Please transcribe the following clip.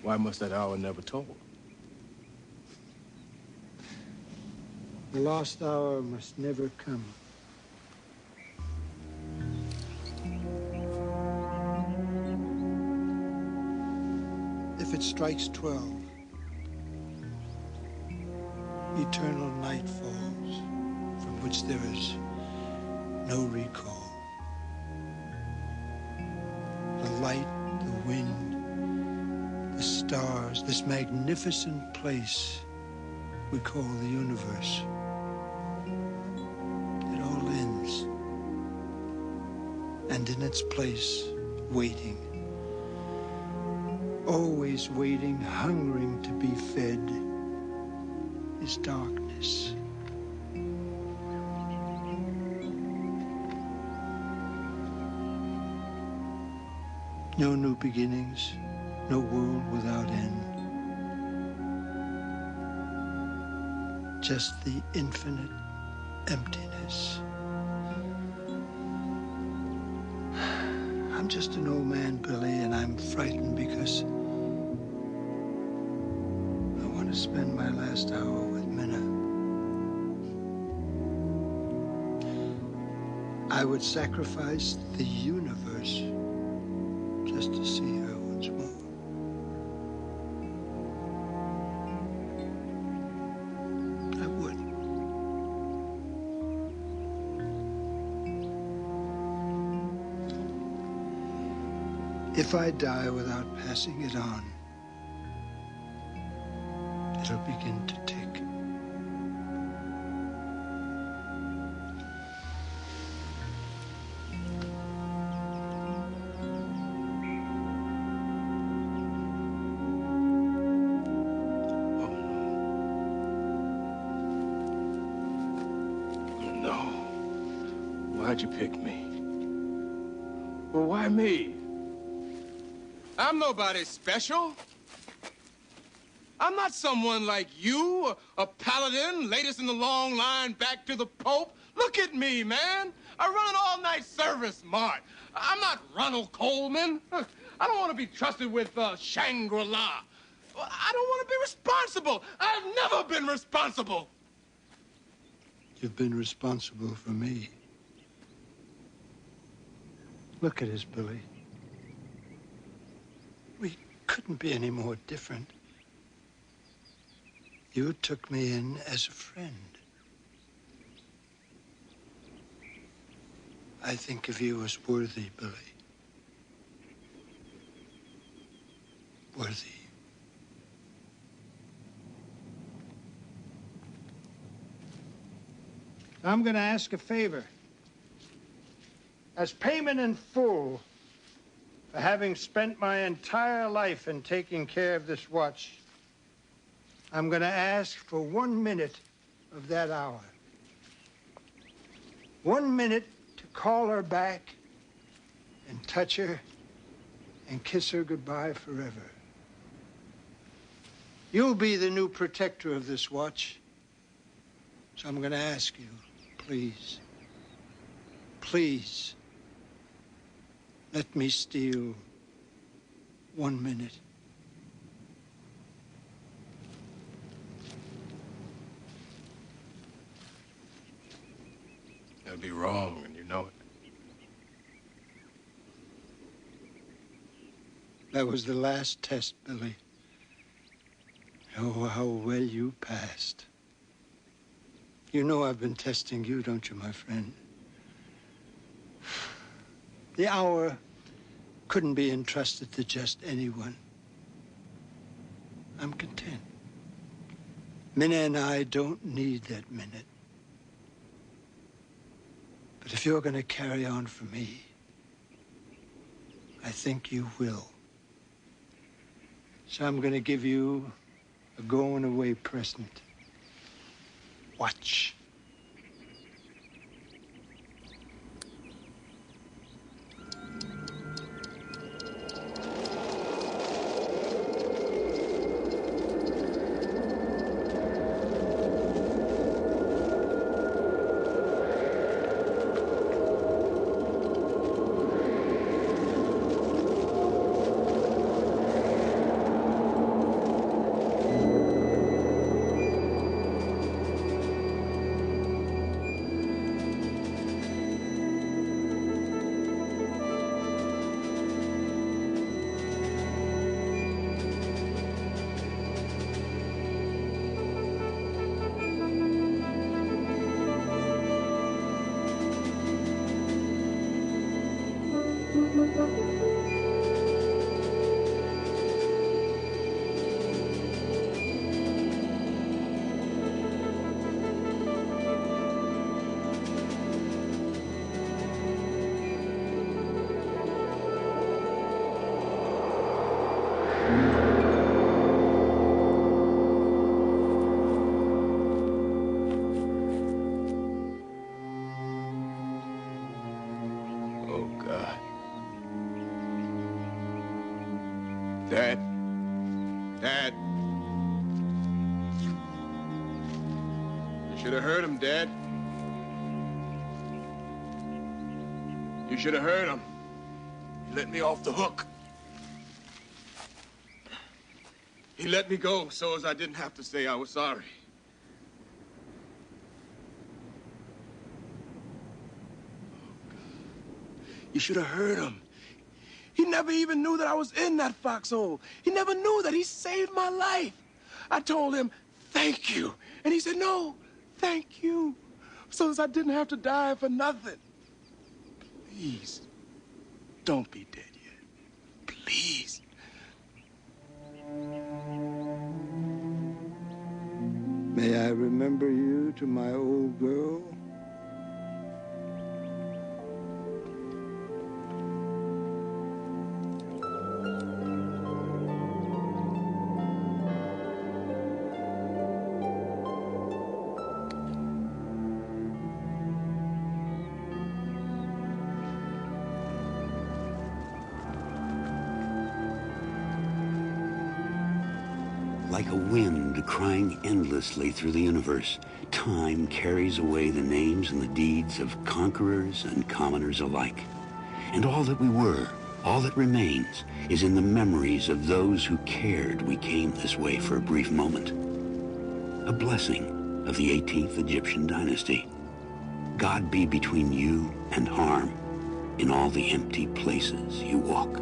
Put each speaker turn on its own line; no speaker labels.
Why must that hour never toll?
The lost hour must never come. If it strikes 12, eternal night falls, from which there is no recall. The light, the wind, the stars, this magnificent place we call the universe. It all ends. And in its place, waiting. Always waiting, hungering to be fed, is darkness. No new beginnings, no world without end. Just the infinite emptiness. I'm just an old man, Billy, and I'm frightened because I want to spend my last hour with Minna. I would sacrifice the universe just to see her once more. I would. If I die without passing it on, it'll begin to tick.
Why'd you pick me? Well, why me? I'm nobody special. I'm not someone like you, a paladin, latest in the long line back to the Pope. Look at me, man. I run an all-night service mart. I'm not Ronald Coleman. I don't want to be trusted with Shangri-La. I don't want to be responsible. I've never been responsible.
You've been responsible for me. Look at us, Billy. We couldn't be any more different. You took me in as a friend. I think of you as worthy, Billy. Worthy. I'm going to ask a favor. As payment in full for having spent my entire life in taking care of this watch, I'm going to ask for 1 minute of that hour. 1 minute to call her back and touch her and kiss her goodbye forever. You'll be the new protector of this watch. So I'm going to ask you, please, please, let me steal 1 minute.
That'd be wrong, and you know it.
That was the last test, Billy. Oh, how well you passed. You know I've been testing you, don't you, my friend? The hour couldn't be entrusted to just anyone. I'm content. Minna and I don't need that minute. But if you're going to carry on for me, I think you will. So I'm going to give you a going-away present. Watch.
Dad. Dad. You should have heard him, Dad. You should have heard him. He let me off the hook. He let me go so as I didn't have to say I was sorry. You should have heard him. He never even knew that I was in that foxhole. He never knew that he saved my life. I told him, thank you. And he said, no, thank you. So as I didn't have to die for nothing. Please, don't be dead yet. Please.
May I remember you to my old girl?
Like a wind crying endlessly through the universe, time carries away the names and the deeds of conquerors and commoners alike. And all that we were, all that remains, is in the memories of those who cared we came this way for a brief moment. A blessing of the 18th Egyptian dynasty. God be between you and harm in all the empty places you walk.